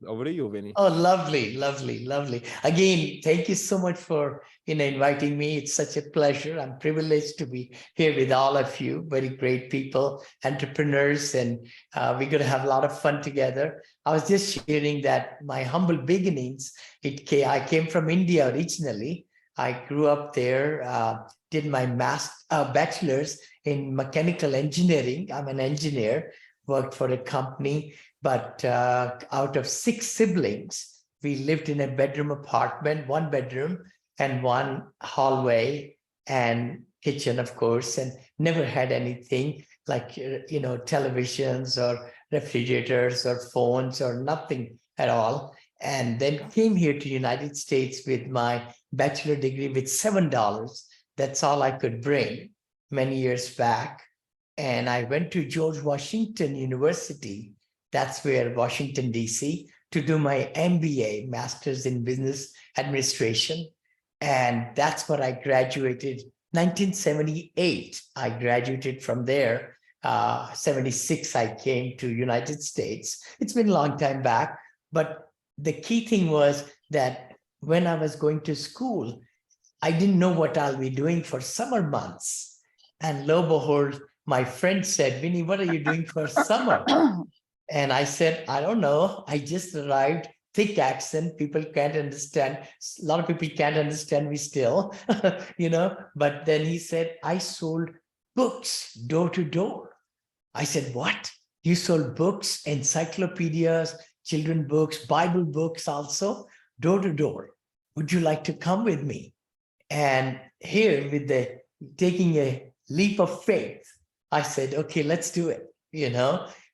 Over to you, Vinney. Oh, lovely, lovely, lovely. Again, thank you so much for inviting me. It's such a pleasure. I'm privileged to be here with all of you. Very great people, entrepreneurs, and we're going to have a lot of fun together. I was just sharing that my humble beginnings. I came from India originally. I grew up there. Did my bachelor's in mechanical engineering. I'm an engineer. Worked for a company. But out of 6 siblings, we lived in a bedroom apartment, 1 bedroom and 1 hallway and kitchen, of course, and never had anything like, televisions or refrigerators or phones or nothing at all. And then came here to United States with my bachelor degree with $7. That's all I could bring many years back. And I went to George Washington University. That's where Washington, D.C., to do my MBA, Master's in Business Administration. And that's what I graduated 1978. I graduated from there. 76, I came to United States. It's been a long time back. But the key thing was that when I was going to school, I didn't know what I'll be doing for summer months. And lo and behold, my friend said, Vinney, what are you doing for summer? And I said, I don't know. I just arrived, thick accent. People can't understand. A lot of people can't understand me still, But then he said, I sold books door to door. I said, what? You sold books, encyclopedias, children books, Bible books also, door to door. Would you like to come with me? And here with taking a leap of faith, I said, okay, let's do it,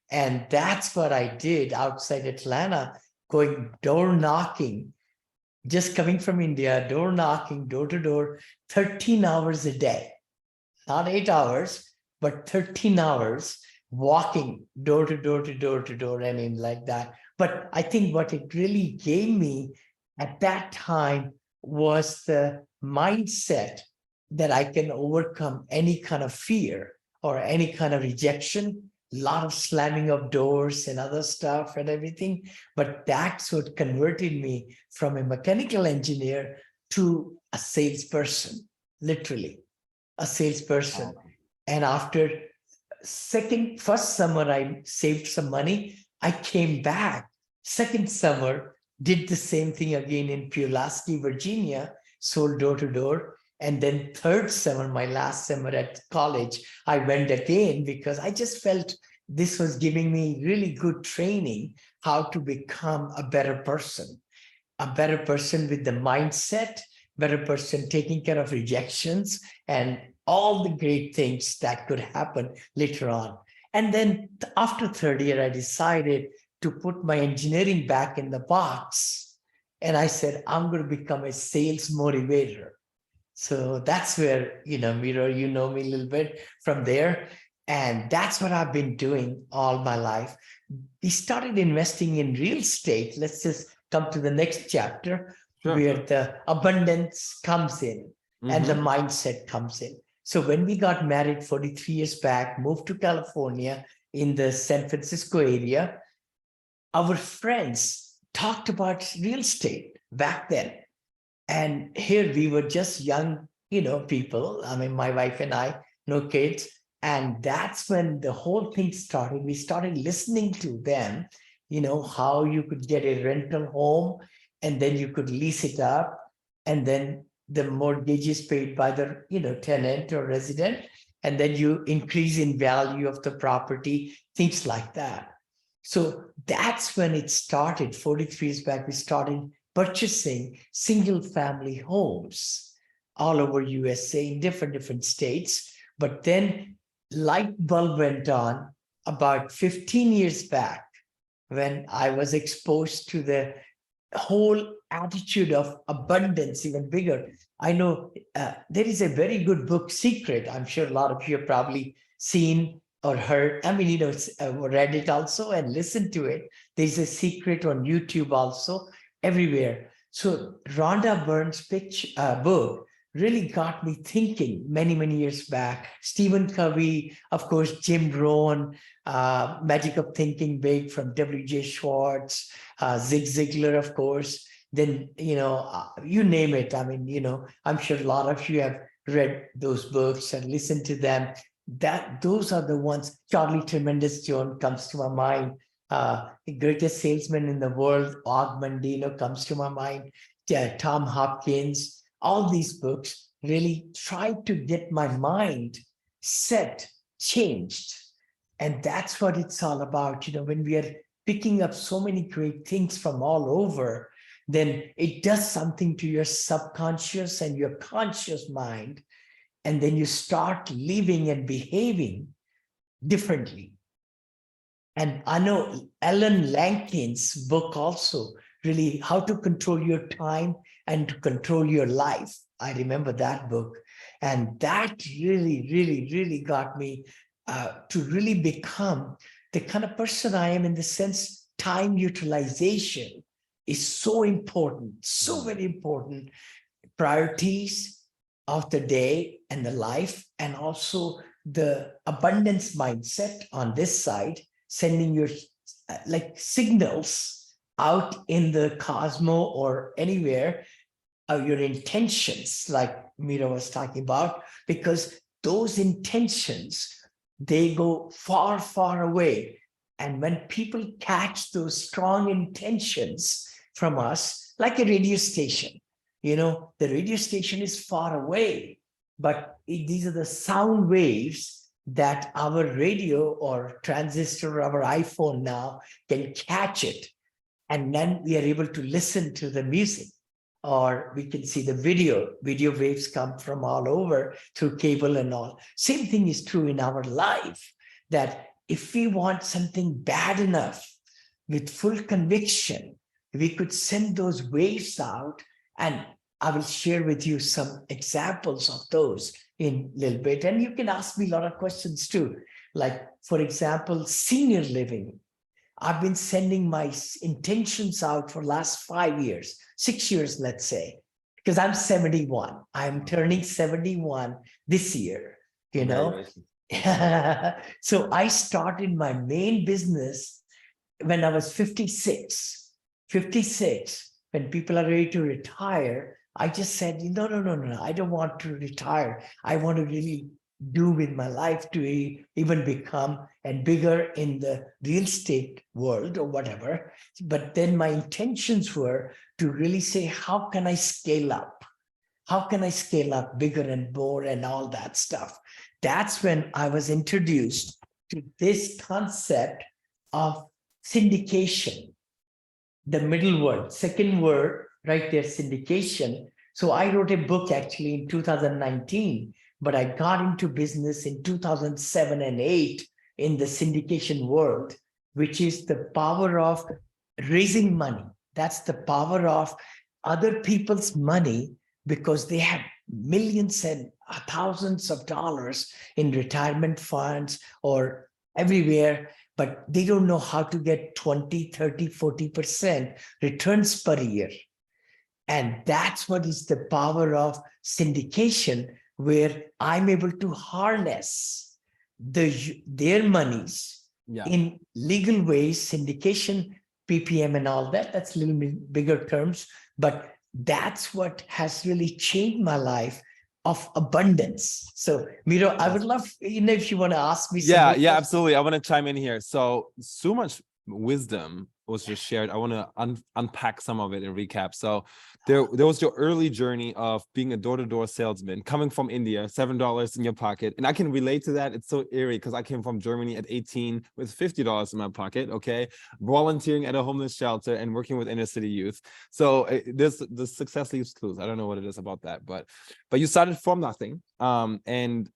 And that's what I did outside Atlanta, going door knocking, just coming from India, door knocking, door to door, 13 hours a day, not 8 hours, but 13 hours walking door to door to door to door, like that. But I think what it really gave me at that time was the mindset that I can overcome any kind of fear or any kind of rejection, a lot of slamming of doors and other stuff and everything. But that's what converted me from a mechanical engineer to a salesperson, literally a salesperson. And after first summer, I saved some money. I came back. Second summer, did the same thing again in Pulaski, Virginia, sold door to door. And then third summer, my last summer at college, I went again because I just felt this was giving me really good training how to become a better person with the mindset, better person taking care of rejections and all the great things that could happen later on. And then after third year, I decided to put my engineering back in the box. And I said, I'm going to become a sales motivator. So that's where, Miro, you know me a little bit from there. And that's what I've been doing all my life. We started investing in real estate. Let's just come to the next chapter where the abundance comes in and the mindset comes in. So when we got married 43 years back, moved to California in the San Francisco area, our friends talked about real estate back then. And here we were just young, people. I mean, my wife and I, no kids. And that's when the whole thing started. We started listening to them, how you could get a rental home and then you could lease it up. And then the mortgage is paid by the, tenant or resident. And then you increase in value of the property, things like that. So that's when it started. 43 years back, we started purchasing single family homes all over USA in different states. But then light bulb went on about 15 years back when I was exposed to the whole attitude of abundance, even bigger. I know there is a very good book, Secret. I'm sure a lot of you have probably seen or heard. I mean, read it also and listened to it. There's a Secret on YouTube also, everywhere. So Rhonda Byrne's book really got me thinking many, many years back. Stephen Covey, of course, Jim Rohn, Magic of Thinking Big from W.J. Schwartz, Zig Ziglar, of course. Then, you name it. I mean, I'm sure a lot of you have read those books and listened to them. Those are the ones. Charlie Tremendous Jones comes to my mind. The greatest salesman in the world, Og Mandino, comes to my mind. Tom Hopkins. All these books really tried to get my mind set, changed. And that's what it's all about. When we are picking up so many great things from all over, then it does something to your subconscious and your conscious mind. And then you start living and behaving differently. And I know Ellen Lankin's book also, really how to control your time and to control your life. I remember that book. And that really, really, really got me to really become the kind of person I am, in the sense time utilization is so important, so very important. Priorities of the day and the life, and also the abundance mindset on this side, sending your like signals out in the cosmos or anywhere, your intentions, like Mira was talking about, because those intentions, they go far, far away. And when people catch those strong intentions from us, like a radio station, the radio station is far away, but these are the sound waves that our radio or transistor, our iPhone now can catch it. And then we are able to listen to the music, or we can see the video. Video waves come from all over through cable and all. Same thing is true in our life, that if we want something bad enough with full conviction, we could send those waves out. And I will share with you some examples of those in a little bit. And you can ask me a lot of questions too. Like, for example, senior living. I've been sending my intentions out for last 5 years, 6 years, let's say, because I'm 71. I'm turning 71 this year, So I started my main business when I was 56. 56, when people are ready to retire, I just said, no, I don't want to retire. I want to really do with my life to even become and bigger in the real estate world or whatever. But then my intentions were to really say, how can I scale up? How can I scale up bigger and more and all that stuff? That's when I was introduced to this concept of syndication. The middle word, second word right there, syndication. So I wrote a book actually in 2019, but I got into business in 2007 and 8 in the syndication world, which is the power of raising money. That's the power of other people's money, because they have millions and thousands of dollars in retirement funds or everywhere, but they don't know how to get 20, 30, 40% returns per year. And that's what is the power of syndication, where I'm able to harness their monies in legal ways, syndication, PPM and all that. That's a little bit bigger terms, but that's what has really changed my life of abundance. So, Miro, I would love, if you want to ask me. Yeah, absolutely. I want to chime in here. So much wisdom was just shared. I want to unpack some of it and recap. So there was your early journey of being a door-to-door salesman, coming from India, $7 in your pocket. And I can relate to that. It's so eerie because I came from Germany at 18 with $50 in my pocket, okay? Volunteering at a homeless shelter and working with inner city youth. So the success leaves clues. I don't know what it is about that, but you started from nothing and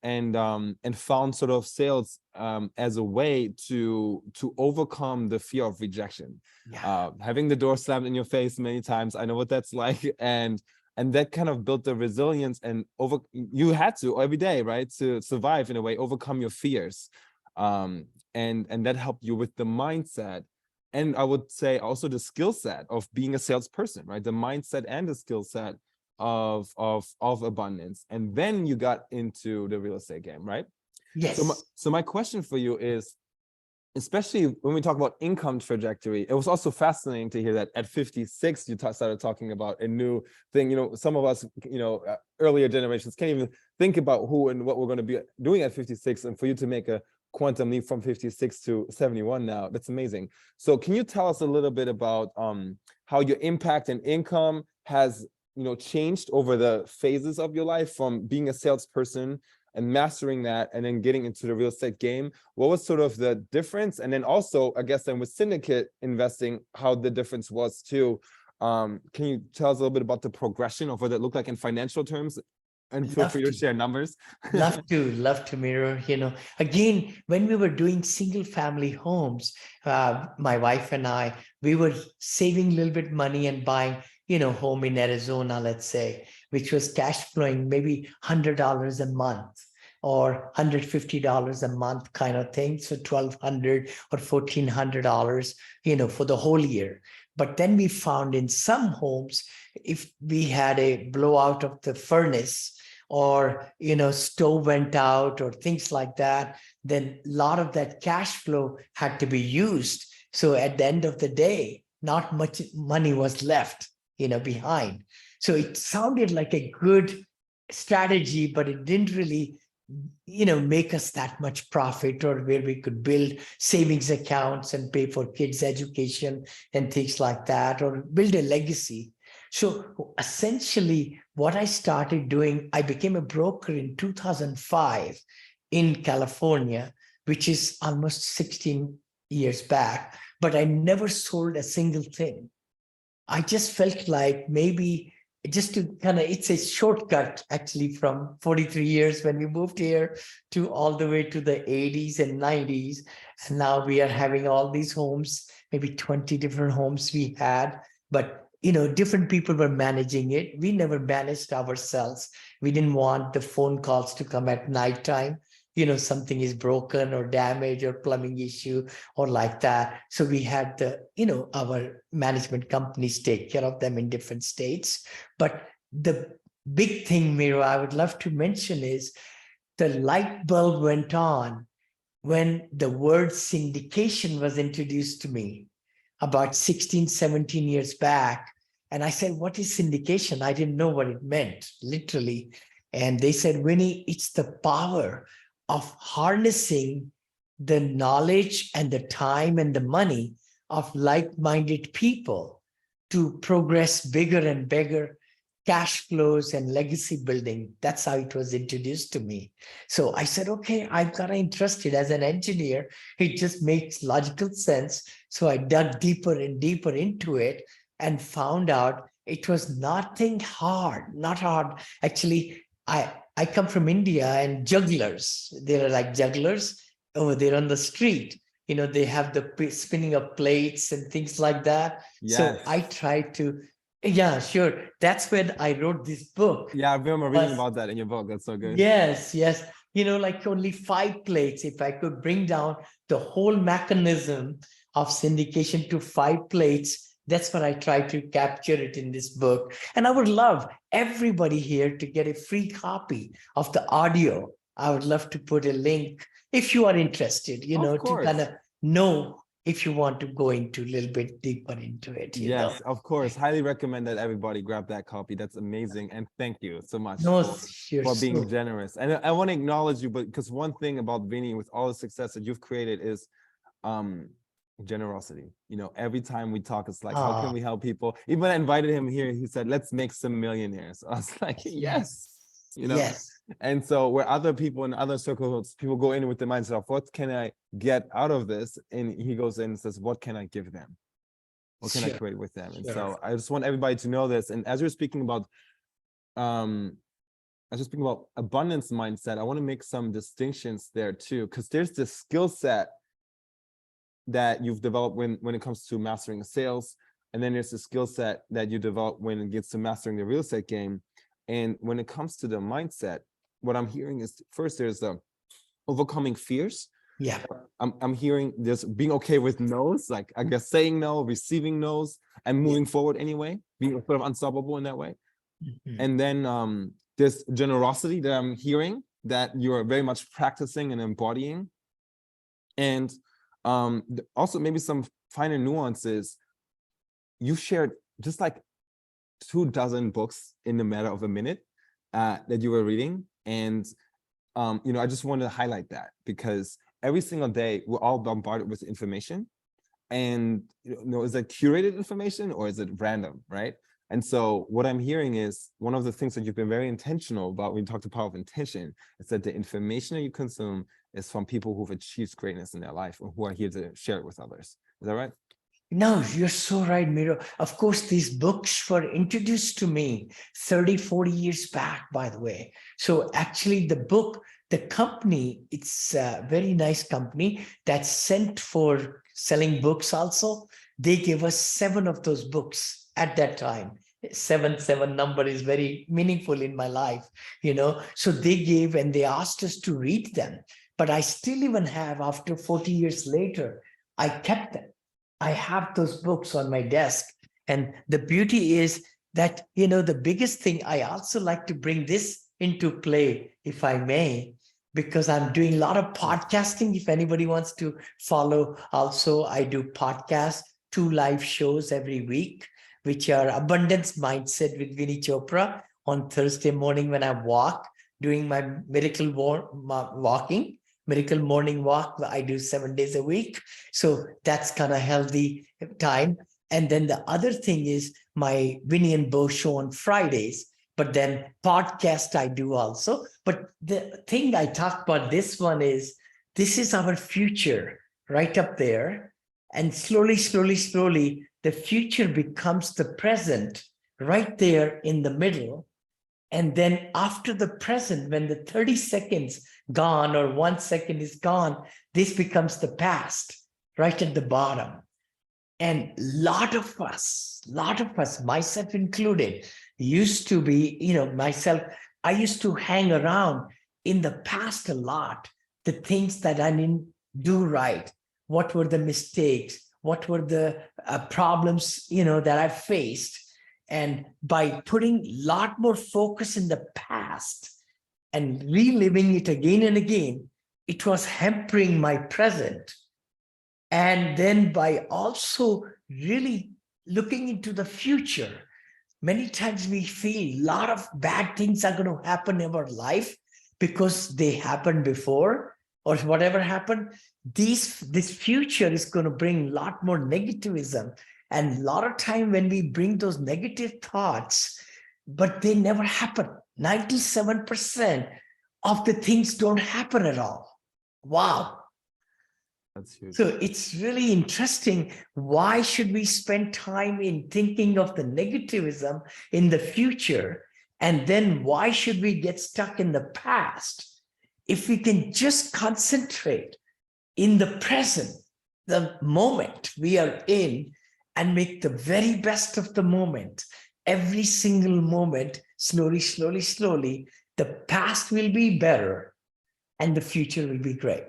found sort of sales as a way to overcome the fear of rejection. Having the door slammed in your face many times, I know what that's like, and that kind of built the resilience, and you had to every day, right, to survive in a way, overcome your fears, and that helped you with the mindset, and I would say also the skill set of being a salesperson, right? The mindset and the skill set of abundance, and then you got into the real estate game, right? Yes. So my question for you is, especially when we talk about income trajectory, it was also fascinating to hear that at 56 you started talking about a new thing. You know, some of us, earlier generations can't even think about who and what we're going to be doing at 56, and for you to make a quantum leap from 56 to 71 now, that's amazing. So can you tell us a little bit about how your impact and income has changed over the phases of your life, from being a salesperson and mastering that and then getting into the real estate game? What was sort of the difference? And then also, I guess then with syndicate investing, how the difference was too. Can you tell us a little bit about the progression of what it looked like in financial terms? And feel free to share numbers. Love to mirror, again, when we were doing single family homes, my wife and I, we were saving a little bit money and buying, home in Arizona, let's say, which was cash flowing maybe $100 a month or $150 a month kind of thing. So $1,200 or $1,400, for the whole year. But then we found in some homes, if we had a blowout of the furnace, or stove went out or things like that, then a lot of that cash flow had to be used. So at the end of the day, not much money was left behind. So it sounded like a good strategy, but it didn't really make us that much profit, or where we could build savings accounts and pay for kids' education and things like that, or build a legacy. So essentially, what I started doing, I became a broker in 2005 in California, which is almost 16 years back, but I never sold a single thing. I just felt like maybe just to it's a shortcut actually from 43 years when we moved here to all the way to the 80s and 90s. And now we are having all these homes, maybe 20 different homes we had, but different people were managing it. We never managed ourselves. We didn't want the phone calls to come at nighttime. Something is broken or damaged or plumbing issue or like that. So we had our management companies take care of them in different states. But the big thing, Miro, I would love to mention is the light bulb went on when the word syndication was introduced to me about 16, 17 years back. And I said, what is syndication? I didn't know what it meant, literally. And they said, Vinney, it's the power of harnessing the knowledge and the time and the money of like-minded people to progress bigger and bigger cash flows and legacy building. That's how it was introduced to me. So I said, okay, I've got interested as an engineer. It just makes logical sense. So I dug deeper and deeper into it and found out it was not hard. Actually, I come from India, and jugglers, they're like jugglers over there on the street. They have the spinning of plates and things like that. Yes. So I tried to, yeah, sure. That's when I wrote this book. Yeah, I remember reading about that in your book. That's so good. Yes. Like only 5 plates. If I could bring down the whole mechanism of syndication to 5 plates, that's what I try to capture it in this book. And I would love everybody here to get a free copy of the audio. I would love to put a link if you are interested, to kind of know if you want to go into a little bit deeper into it. Yes, of course. Highly recommend that everybody grab that copy. That's amazing. And thank you so much for being generous. And I want to acknowledge you, but because one thing about Vinney, with all the success that you've created, is generosity. Every time we talk, it's like, how can we help people? Even when I invited him here, he said, let's make some millionaires. I was like, yes. Yes. And so where other people in other circles, people go in with the mindset of what can I get out of this? And he goes in and says, what can I give them? What can I create with them? And so I just want everybody to know this. And as you're speaking about abundance mindset, I want to make some distinctions there too, because there's this skill set that you've developed when it comes to mastering sales. And then there's the skill set that you develop when it gets to mastering the real estate game. And when it comes to the mindset, what I'm hearing is, first, there's the overcoming fears. Yeah. I'm hearing there's being okay with no's, like I guess saying no, receiving no's, and moving forward anyway, being sort of unstoppable in that way. Mhm. And then there's generosity that I'm hearing that you're very much practicing and embodying. And also maybe some finer nuances. You shared just like 24 books in a matter of a minute that you were reading. And I just wanted to highlight that because every single day we're all bombarded with information. And is it curated information or is it random, right? And so what I'm hearing is one of the things that you've been very intentional about when you talk to power of intention is that the information that you consume is from people who've achieved greatness in their life or who are here to share it with others. Is that right? No, you're so right, Miro. Of course, these books were introduced to me 30, 40 years back, by the way. So actually the book, the company, it's a very nice company that's sent for selling books also. They gave us 7 of those books at that time. 7 number is very meaningful in my life, So they gave and they asked us to read them. But I still even have, after 40 years later, I kept them. I have those books on my desk. And the beauty is that, the biggest thing, I also like to bring this into play, if I may, because I'm doing a lot of podcasting. If anybody wants to follow, also, I do podcasts, 2 live shows every week, which are Abundance Mindset with Vinney Chopra on Thursday morning when I walk, doing my miracle walking. Miracle morning walk, I do 7 days a week. So that's kind of healthy time. And then the other thing is my Vinney and Bo show on Fridays, but then podcast I do also. But the thing I talk about this one is, this is our future right up there. And slowly, slowly, slowly, the future becomes the present right there in the middle. And then after the present, when the 30 seconds gone or 1 second is gone, this becomes the past right at the bottom. And lot of us, myself included, used to be, myself, I used to hang around in the past a lot, the things that I didn't do right. What were the mistakes? What were the problems, that I faced? And by putting a lot more focus in the past and reliving it again and again, it was hampering my present. And then by also really looking into the future, many times we feel a lot of bad things are going to happen in our life because they happened before or whatever happened. This future is going to bring a lot more negativism. And a lot of time when we bring those negative thoughts, but they never happen. 97% of the things don't happen at all. Wow. That's huge. So it's really interesting. Why should we spend time in thinking of the negativism in the future? And then why should we get stuck in the past? If we can just concentrate in the present, the moment we are in, and make the very best of the moment, every single moment, slowly, slowly, slowly, the past will be better and the future will be great.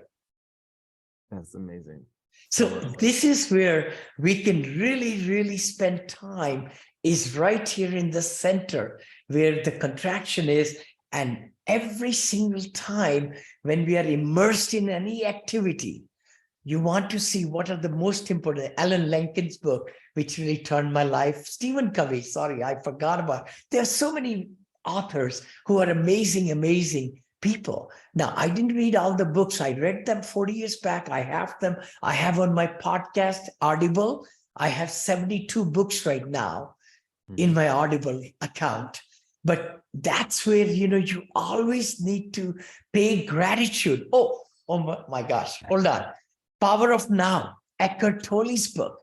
That's amazing. So this is where we can really, really spend time, is right here in the center where the contraction is. And every single time when we are immersed in any activity, you want to see what are the most important. Alan Lincoln's book, which really turned my life. Stephen Covey, sorry, I forgot about. There are so many authors who are amazing, amazing people. Now, I didn't read all the books. I read them 40 years back. I have them. I have on my podcast, Audible. I have 72 books right now in my Audible account. But that's where, you always need to pay gratitude. Oh my gosh, hold on. Power of Now, Eckhart Tolle's book.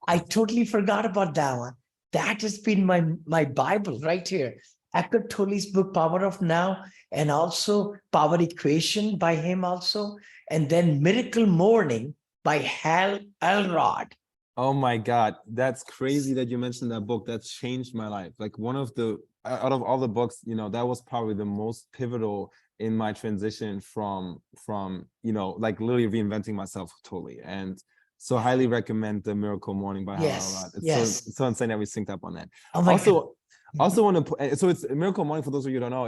I totally forgot about that one. That has been my Bible right here. Eckhart Tolle's book, Power of Now, and also Power Equation by him also. And then Miracle Morning by Hal Elrod. Oh my God, that's crazy that you mentioned that book. That's changed my life. Like one of the, out of all the books, that was probably the most pivotal in my transition from like literally reinventing myself totally. And so highly recommend the Miracle Morning by Hal Elrod. It's so insane that we synced up on that. Oh my Also, God. Also want to put, so it's Miracle Morning, for those of you who don't know,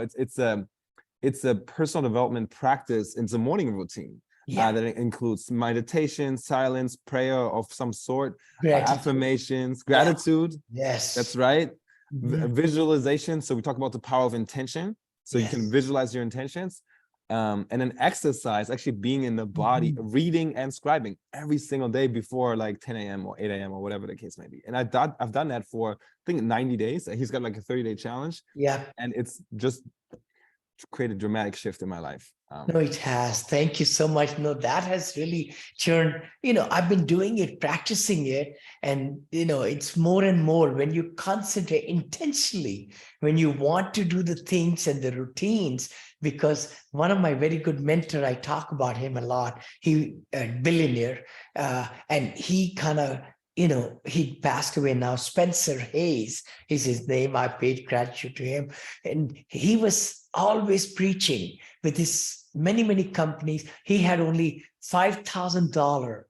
it's a personal development practice. It's a morning routine Yeah, that includes meditation, silence, prayer of some sort, gratitude. affirmations, Yeah. gratitude. Yes. That's right. Mhm. Visualization. So we talk about the power of intention. So you can Yes. visualize your intentions. And then exercise, actually being in the body, Mhm. reading and scribing every single day before like 10 a.m. or 8 a.m. or whatever the case may be. And I've done that for, I think, 90 days. He's got like a 30-day challenge. Yeah. And it's just created a dramatic shift in my life. No, it has. Thank you so much. No, that has really turned, I've been doing it, practicing it. And, it's more and more when you concentrate intentionally, when you want to do the things and the routines, because one of my very good mentor, I talk about him a lot, he a billionaire, and he kind of, he passed away now. Spencer Hayes is his name. I paid gratitude to him. And he was always preaching with his many companies. He had only $5,000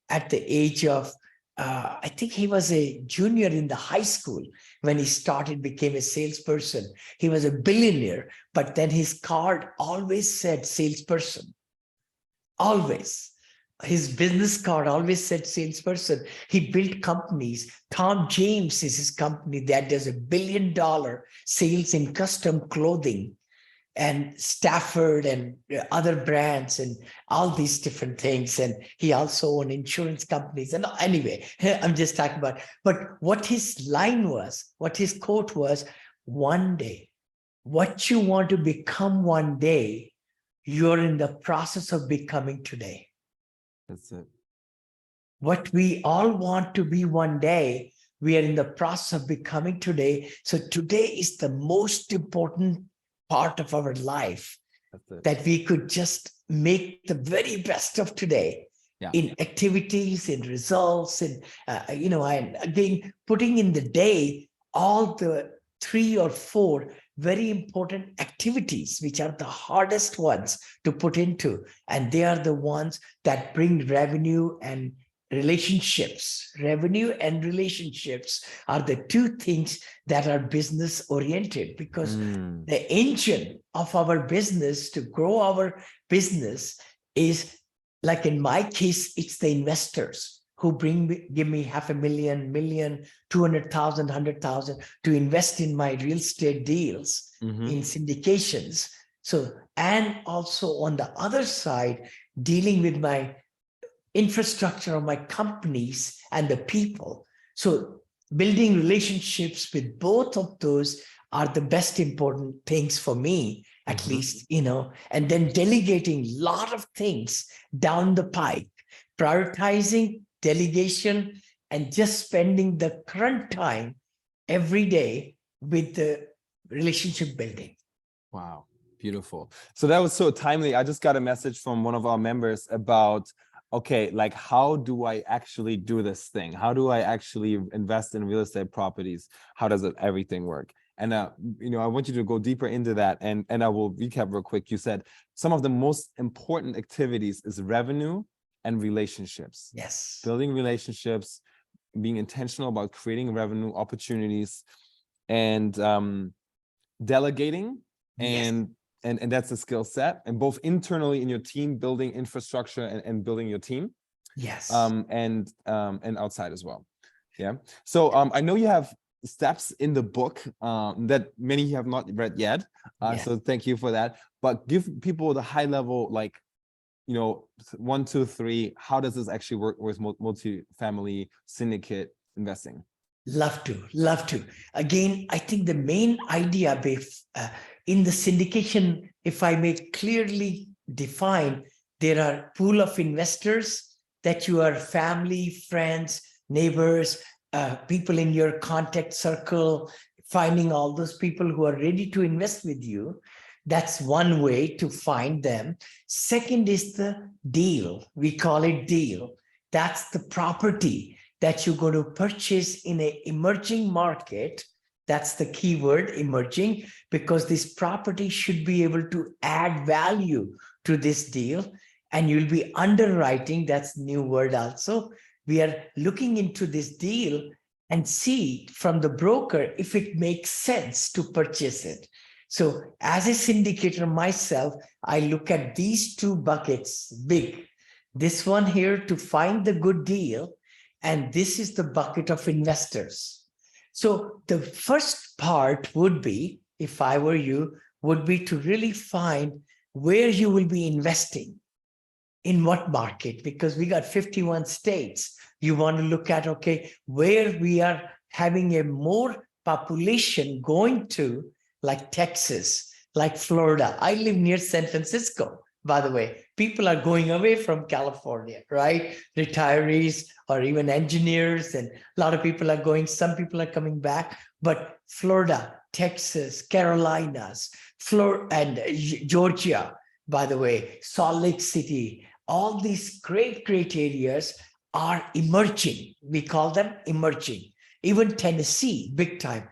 at the age of, I think he was a junior in the high school when he became a salesperson. He was a billionaire, but then his card always said salesperson. Always. His business card always said salesperson. He built companies. Tom James is his company that does $1 billion sales in custom clothing, and Stafford and other brands and all these different things. And he also owned insurance companies. And anyway, I'm just talking about, but what his line was, what his quote was, one day, what you want to become one day, you're in the process of becoming today. That's it. What we all want to be one day, we are in the process of becoming today. So today is the most important part of our life, that we could just make the very best of today. Yeah. In activities, in results, and and again, putting in the day all the 3 or 4 very important activities, which are the hardest ones to put into, and they are the ones that bring revenue and relationships. Revenue and relationships are the 2 things that are business oriented, because the engine of our business, to grow our business, is, like in my case, it's the investors who give me $500,000, million, 200,000, 100,000 to invest in my real estate deals, in syndications. So, and also on the other side, dealing with my infrastructure of my companies and the people. So building relationships with both of those are the best important things for me, at least, and then delegating a lot of things down the pike, prioritizing delegation, and just spending the current time every day with the relationship building. Wow, beautiful. So that was so timely. I just got a message from one of our members about, okay, like, how do I actually do this thing? How do I actually invest in real estate properties? How does everything work? And I want you to go deeper into that, and I will recap real quick. You said some of the most important activities is revenue and relationships. Yes. Building relationships, being intentional about creating revenue opportunities, and delegating, and that's a skill set, and both internally in your team, building infrastructure and building your team. Yes. And outside as well. Yeah. So I know you have steps in the book that many have not read yet. So thank you for that. But give people the high level, like, 1, 2, 3. How does this actually work with multifamily syndicate investing? Love to. Again, I think the main idea in the syndication, if I may clearly define, there are pool of investors that you are family, friends, neighbors, people in your contact circle, finding all those people who are ready to invest with you. That's one way to find them. Second is the deal. We call it deal. That's the property that you're going to purchase in an emerging market. That's the key word, emerging, because this property should be able to add value to this deal. And you'll be underwriting, that's new word also. We are looking into this deal and see from the broker if it makes sense to purchase it. So as a syndicator myself, I look at these two buckets big. This one here to find the good deal, and this is the bucket of investors. So the first part would be, if I were you, would be to really find where you will be investing, in what market, because we got 51 states. You want to look at, okay, where we are having a more population going to, like Texas, like Florida. I live near San Francisco, by the way. People are going away from California, right? Retirees or even engineers, and a lot of people are going, some people are coming back, but Florida, Texas, Carolinas, and Georgia, by the way, Salt Lake City, all these great areas are emerging. We call them emerging. Even Tennessee, big time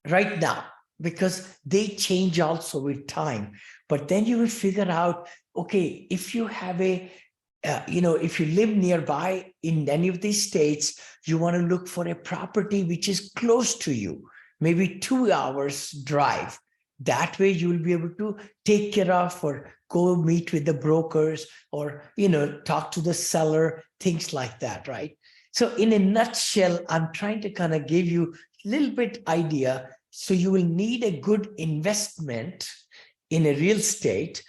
right now, because they change also with time. But then you will figure out, okay, if you have if you live nearby in any of these states, you want to look for a property which is close to you, maybe 2 hours drive. That way you will be able to take care of, or go meet with the brokers, or, talk to the seller, things like that, right? So in a nutshell, I'm trying to kind of give you a little bit idea. So you will need a good investment in a real estate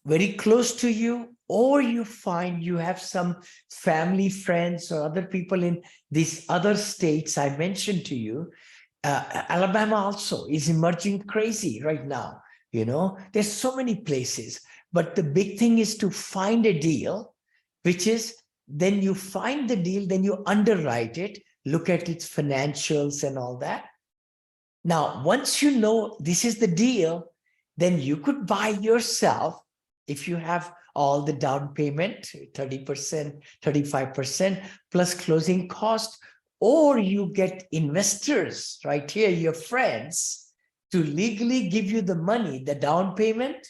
very close to you, or you find you have some family, friends, or other people in these other states I mentioned to you. Alabama also is emerging crazy right now. There's so many places, but the big thing is to find a deal, which is, then you find the deal, then you underwrite it, look at its financials and all that. Now, once you know this is the deal, then you could buy yourself, if you have all the down payment, 30%, 35% plus closing cost, or you get investors right here, your friends, to legally give you the money, the down payment,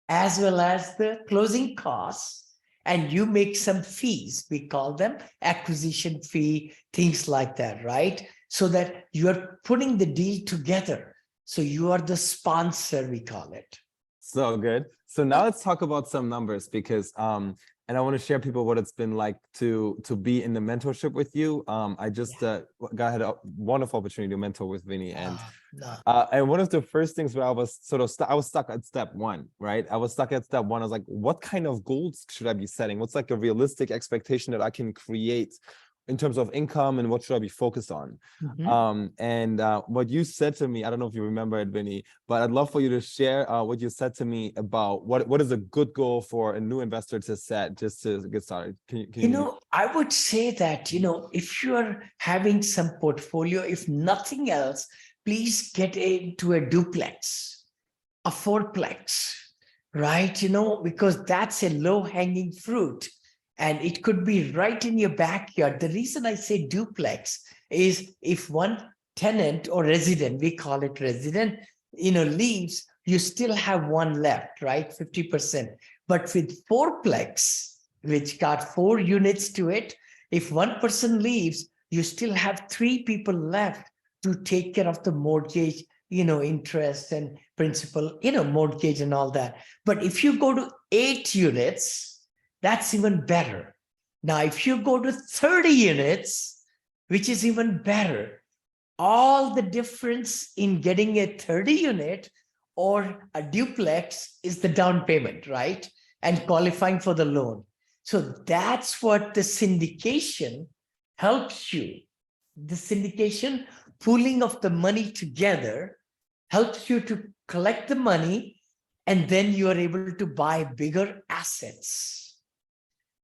as well as the closing costs, and you make some fees. We call them acquisition fee, things like that, right? So that you're putting the deal together. So you are the sponsor, we call it. So good. So now let's talk about some numbers, because and I want to share people what it's been like to be in the mentorship with you. I just had a wonderful opportunity to mentor with Vinney, and one of the first things where I was I was stuck at step one, right? I was stuck at step one. I was like, what kind of goals should I be setting? What's like a realistic expectation that I can create in terms of income, and what should I be focused on? What you said to me, I don't know if you remember it, Vinney, but I'd love for you to share what you said to me about what is a good goal for a new investor to set just to get started. Can you I would say that, if you're having some portfolio, if nothing else, please get into a duplex, a fourplex, right? Because that's a low-hanging fruit. And it could be right in your backyard. The reason I say duplex is, if one tenant or resident, we call it resident, leaves, you still have one left, right? 50%. But with fourplex, which got 4 units to it, if one person leaves, you still have 3 people left to take care of the mortgage, interest and principal, mortgage and all that. But if you go to 8 units, that's even better. Now, if you go to 30 units, which is even better, all the difference in getting a 30 unit or a duplex is the down payment, right? And qualifying for the loan. So that's what the syndication helps you. The syndication, pooling of the money together, helps you to collect the money, and then you are able to buy bigger assets.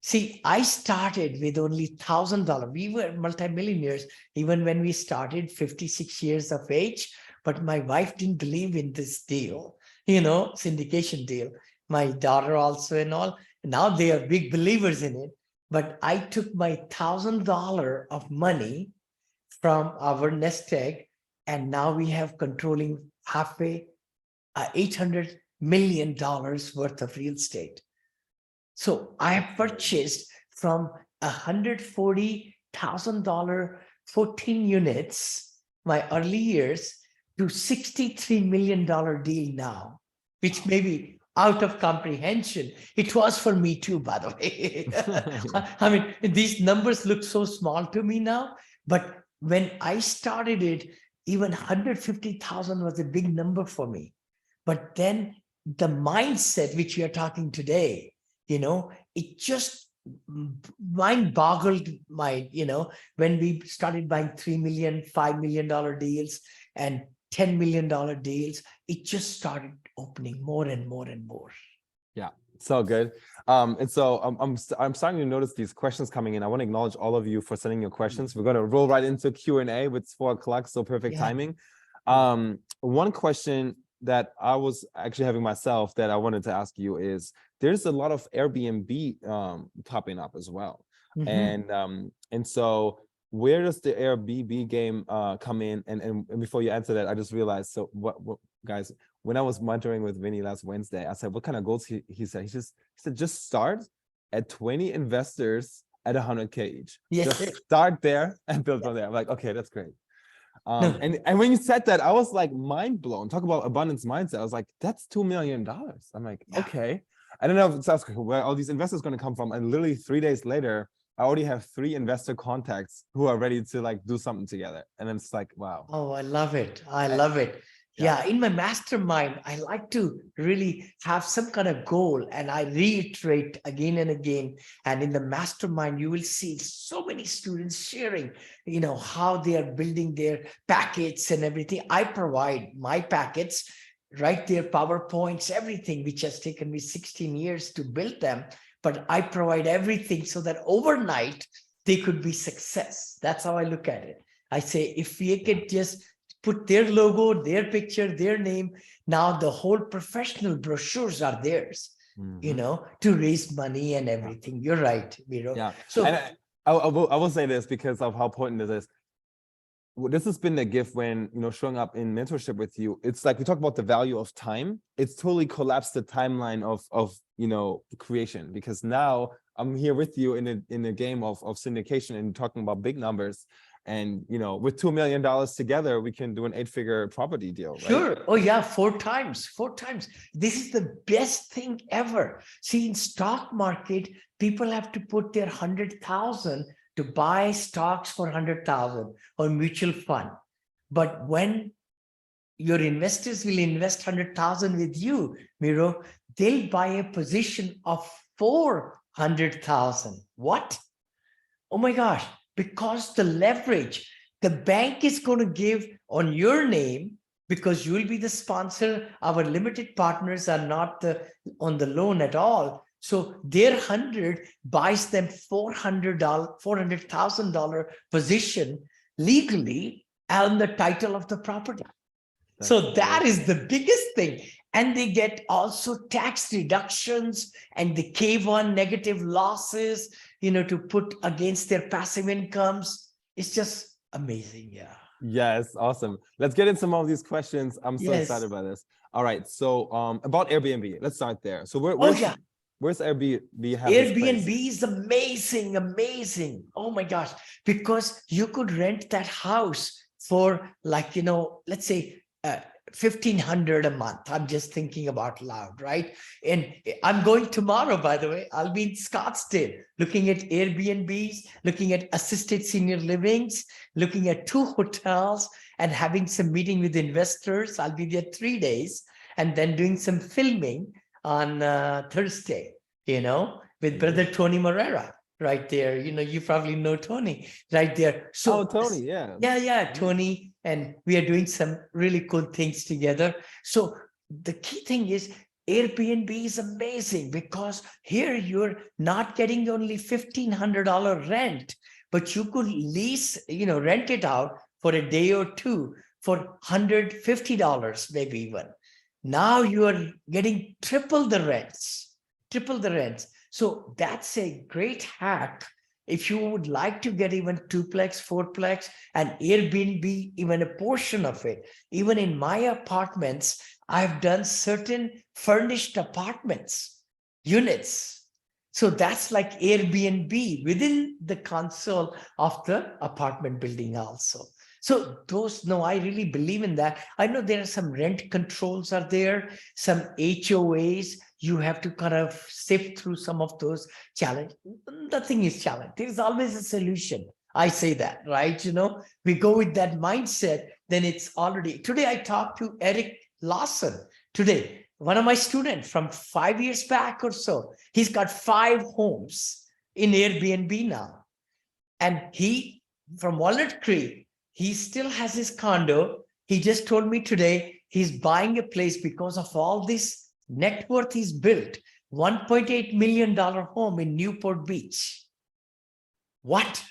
See, I started with only $1,000. We were multimillionaires even when we started, 56 years of age. But my wife didn't believe in this deal, syndication deal. My daughter also and all. Now they are big believers in it. But I took my $1,000 of money from our nest egg, and now we have controlling halfway, $800 million worth of real estate. So I have purchased from $140,000 14 units, my early years, to $63 million deal now, which may be out of comprehension. It was for me too, by the way. I mean, these numbers look so small to me now, but when I started it, even 150,000 was a big number for me. But then the mindset which we are talking today, it just mind boggled my, when we started buying $3 million, $5 million deals and $10 million deals, it just started opening more and more and more. Yeah, so good. And so I'm starting to notice these questions coming in. I want to acknowledge all of you for sending your questions. We're going to roll right into Q&A with 4 o'clock, so perfect timing. One question that I was actually having myself that I wanted to ask you is, there's a lot of Airbnb popping up as well. And so where does the Airbnb game come in? And before you answer that, I just realized, so what guys, when I was mentoring with Vinney last Wednesday, I said, what kind of goals he said? He said, just start at 20 investors at 100K each. Yes. Just start there and build from there. I'm like, okay, that's great. And when you said that, I was like mind blown. Talk about abundance mindset. I was like, that's $2 million. I'm like, okay. I don't know if it's where all these investors going to come from. And literally 3 days later, I already have 3 investor contacts who are ready to like do something together. And then it's like, wow. Oh, I love it. I love it. Yeah, in my mastermind, I like to really have some kind of goal, and I reiterate again and again. And in the mastermind, you will see so many students sharing, how they are building their packets and everything. I provide my packets, write their PowerPoints, everything, which has taken me 16 years to build them. But I provide everything so that overnight they could be success. That's how I look at it. I say, if we could just put their logo, their picture, their name, now the whole professional brochures are theirs, to raise money and everything. You're right, Miro. Yeah. So and I will say this because of how important it is. This has been the gift when, showing up in mentorship with you. It's like we talk about the value of time. It's totally collapsed the timeline of creation, because now I'm here with you in a game of syndication and talking about big numbers. And, with $2 million together, we can do an 8-figure property deal, right? Sure. Oh, yeah. 4 times. This is the best thing ever. See, in stock market, people have to put their 100,000 to buy stocks for 100,000 or mutual fund. But when your investors will invest 100,000 with you, Miro, they'll buy a position of 400,000. What? Oh my gosh. Because the leverage, the bank is going to give on your name, because you will be the sponsor. Our limited partners are not on the loan at all. So their 100 buys them $400,000 position legally on the title of the property. So that is the biggest thing. And they get also tax reductions and the K1 negative losses, to put against their passive incomes. It's just amazing. Yeah. Yes. Awesome. Let's get into some of these questions. I'm so excited by this. All right. So about Airbnb, let's start there. So where's Airbnb? Airbnb is amazing. Oh my gosh. Because you could rent that house for let's say, $1,500 a month. I'm just thinking about loud, right? And I'm going tomorrow, by the way. I'll be in Scottsdale looking at Airbnbs, looking at assisted senior livings, looking at 2 hotels and having some meeting with investors. I'll be there 3 days and then doing some filming on Thursday, with brother Tony Morera right there. You probably know Tony right there. So Tony, yeah. Yeah, Tony. And we are doing some really cool things together. So the key thing is Airbnb is amazing, because here you're not getting only $1,500 rent, but you could lease, rent it out for a day or two for $150, maybe even. Now you are getting triple the rents. So that's a great hack. If you would like to get even 2-plex, 4-plex, and Airbnb, even a portion of it, even in my apartments, I've done certain furnished apartments, units. So that's like Airbnb within the console of the apartment building also. So those, no, I really believe in that. I know there are some rent controls are there, some HOAs. You have to kind of sift through some of those challenges. Nothing is challenge. There is always a solution. I say that, right? We go with that mindset, then it's already. Today I talked to Eric Lawson today, one of my students from 5 years back or so. He's got 5 homes in Airbnb now. And he, from Walnut Creek, he still has his condo. He just told me today he's buying a place because of all this net worth he's built. $1.8 million home in Newport Beach. What?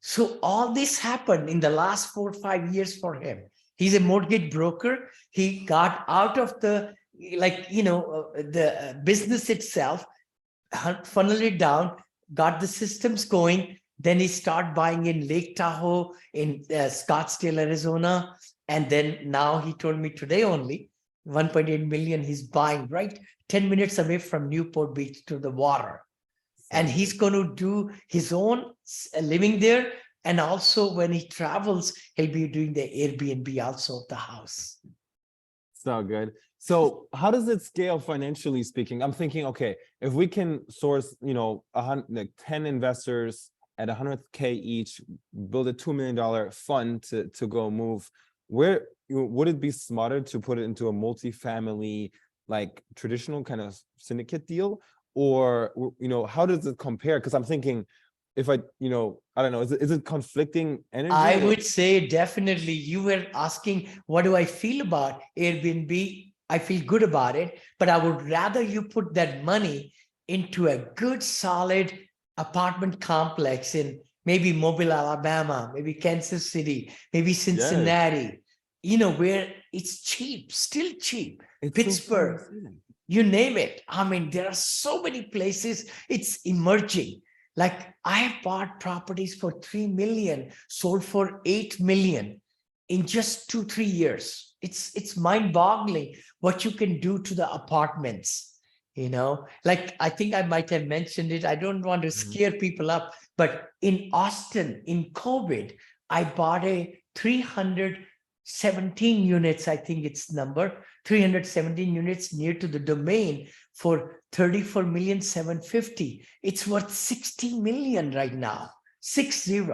So all this happened in the last 4 or 5 years for him. He's a mortgage broker. He got out of the, the business itself, funneled it down, got the systems going. Then he started buying in Lake Tahoe, in Scottsdale, Arizona. And then now he told me today only, 1.8 million he's buying right 10 minutes away from Newport Beach to the water. And he's going to do his own living there. And also when he travels, he'll be doing the Airbnb also of the house. So good. So how does it scale financially speaking? I'm thinking, okay, if we can source, 10 investors at 100K each, build a $2 million fund to go move, where would it be smarter to put it into a multifamily, like traditional kind of syndicate deal? Or, how does it compare? Because I'm thinking, if I don't know, is it conflicting energy? I would say definitely. You were asking, what do I feel about Airbnb? I feel good about it, but I would rather you put that money into a good, solid apartment complex in maybe Mobile, Alabama, maybe Kansas City, maybe Cincinnati, where it's cheap, still cheap. It's Pittsburgh. So you name it. I mean, there are so many places. It's emerging. Like I have bought properties for 3 million, sold for 8 million in just 2-3 years. It's mind-boggling what you can do to the apartments. Like I think I might have mentioned it. I don't want to scare people up, but in Austin, in COVID, I bought a 317 units, I think it's number, 317 units near to the Domain for 34,750,000. It's worth 60 million right now, 60.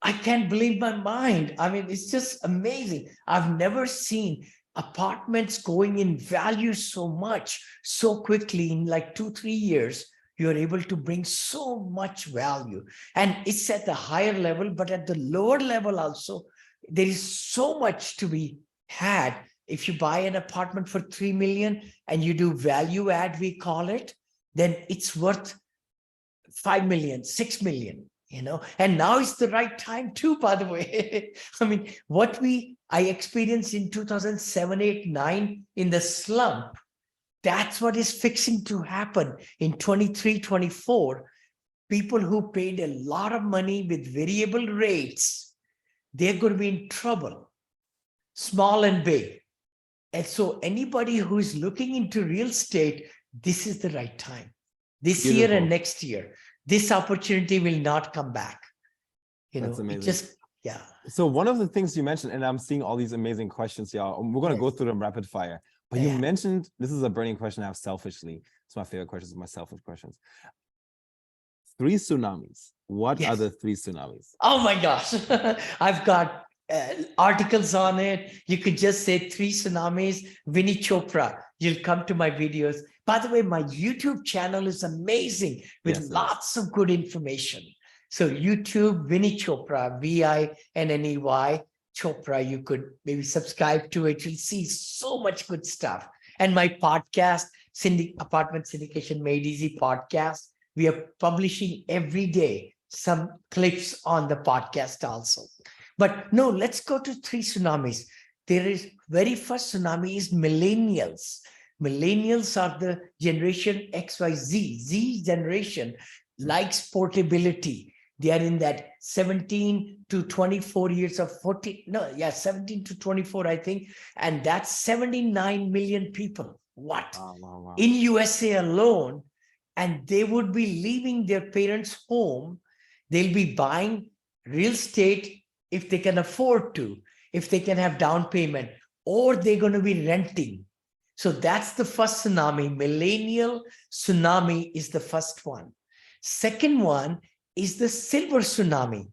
I can't believe my mind. I mean, it's just amazing. I've never seen apartments going in value so much, so quickly in like 2-3 years. You're able to bring so much value. And it's at the higher level, but at the lower level also, there is so much to be had. If you buy an apartment for 3 million and you do value add, we call it, then it's worth 5 million, 6 million, and now is the right time too, by the way. I mean, I experienced in 2007, 8, 9 in the slump, that's what is fixing to happen in 23, 24. People who paid a lot of money with variable rates, they're going to be in trouble, small and big. And so anybody who is looking into real estate, this is the right time. This year and next year, this opportunity will not come back. That's amazing. It just, So one of the things you mentioned, and I'm seeing all these amazing questions, y'all. We're going to go through them rapid fire. But you mentioned, this is a burning question I have selfishly. It's my favorite questions, my selfish questions. 3 tsunamis. What are the 3 tsunamis? Oh my gosh. I've got articles on it. You could just say 3 tsunamis, Vinney Chopra. You'll come to my videos. By the way, my YouTube channel is amazing with lots of good information. So YouTube, Vinney Chopra, Vinney Chopra, you could maybe subscribe to it. You'll see so much good stuff. And my podcast, Apartment Syndication Made Easy podcast, we are publishing every day some clips on the podcast also. But no, let's go to 3 tsunamis. There is very first tsunami is millennials. Millennials are the generation XYZ. Z generation likes portability. They are in that 17 to 24 years of 17 to 24, I think. And that's 79 million people. What? Wow. In USA alone, and they would be leaving their parents' home. They'll be buying real estate if they can afford to, if they can have down payment, or they're going to be renting. So that's the first tsunami. Millennial tsunami is the first one. Second one is the silver tsunami.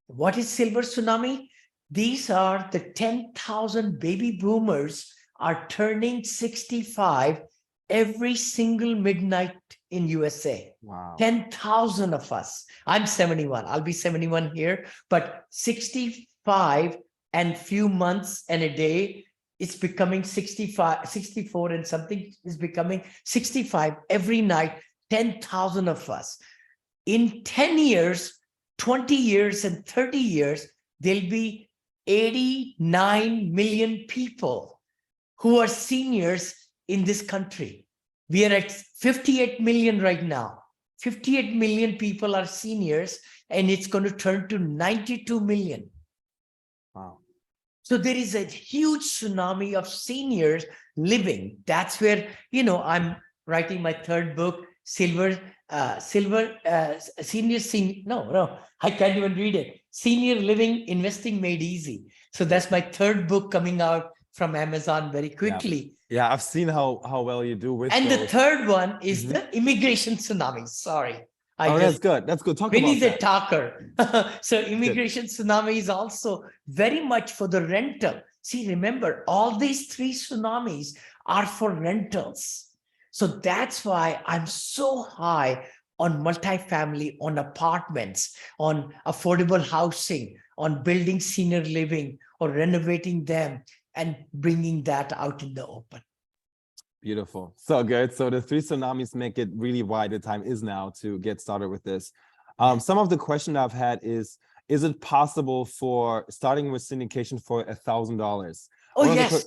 What is silver tsunami? These are the 10,000 baby boomers are turning 65 every single midnight in USA. Wow. 10,000 of us. I'm 71. I'll be 71 here, but 65 and few months and a day, it's becoming 65, 64 and something is becoming 65 every night, 10,000 of us. In 10 years, 20 years and 30 years, there'll be 89 million people who are seniors in this country. We are at 58 million right now. 58 million people are seniors, and it's going to turn to 92 million. Wow. So there is a huge tsunami of seniors living. That's where, I'm writing my third book, Senior, I can't even read it. Senior Living Investing Made Easy. So that's my third book coming out from Amazon very quickly. Yeah, I've seen how well you do with And those. the third one is the immigration tsunami. Sorry. That's good. That's good. Talk Vinney about the talker. So immigration tsunami is also very much for the rental. See, remember, all these three tsunamis are for rentals. So that's why I'm so high on multifamily, on apartments, on affordable housing, on building senior living or renovating them and bringing that out in the open. Beautiful. So good. So the three tsunamis make it really why the time is now to get started with this. Some of the question I've had is it possible for starting with syndication for $1,000? Oh, yes.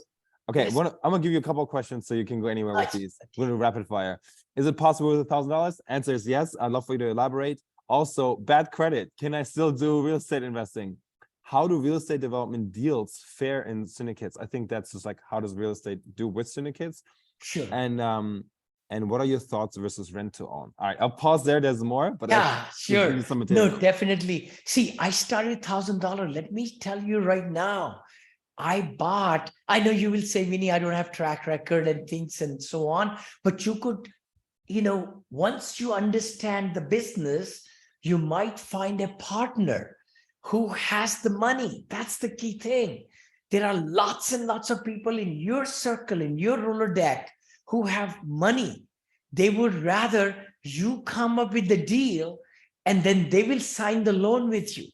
Okay, Yes. I'm gonna give you a couple of questions so you can go anywhere with these. We're gonna rapid fire. Is it possible with $1,000? Answer is yes. I'd love for you to elaborate. Also, bad credit. Can I still do real estate investing? How do real estate development deals fare in syndicates? I think that's just like, how does real estate do with syndicates? Sure. And what are your thoughts versus rent to own? All right, I'll pause there. There's more, but yeah, sure. Give you some material. No, definitely. See, I started $1,000. Let me tell you right now, I know you will say, Vinney, I don't have track record and things and so on, but you could, once you understand the business, you might find a partner who has the money. That's the key thing. There are lots and lots of people in your circle, in your Rolodex, who have money. They would rather you come up with the deal and then they will sign the loan with you.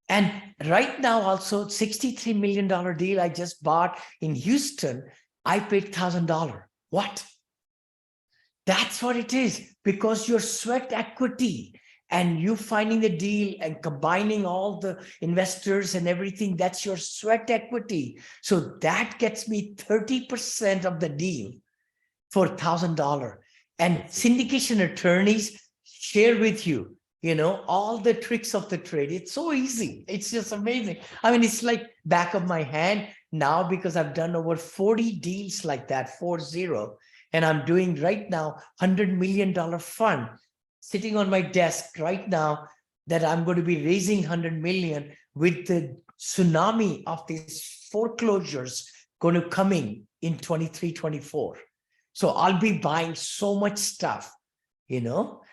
And right now also, $63 million deal I just bought in Houston, I paid $1,000. What? That's what it is, because your sweat equity and you finding the deal and combining all the investors and everything, that's your sweat equity. So that gets me 30% of the deal for $1,000. And syndication attorneys share with you, all the tricks of the trade. It's so easy. It's just amazing. I mean, it's like back of my hand now, because I've done over 40 deals like that, 40. And I'm doing right now $100 million fund sitting on my desk right now that I'm going to be raising 100 million with the tsunami of these foreclosures going to coming in 23, 24. So I'll be buying so much stuff,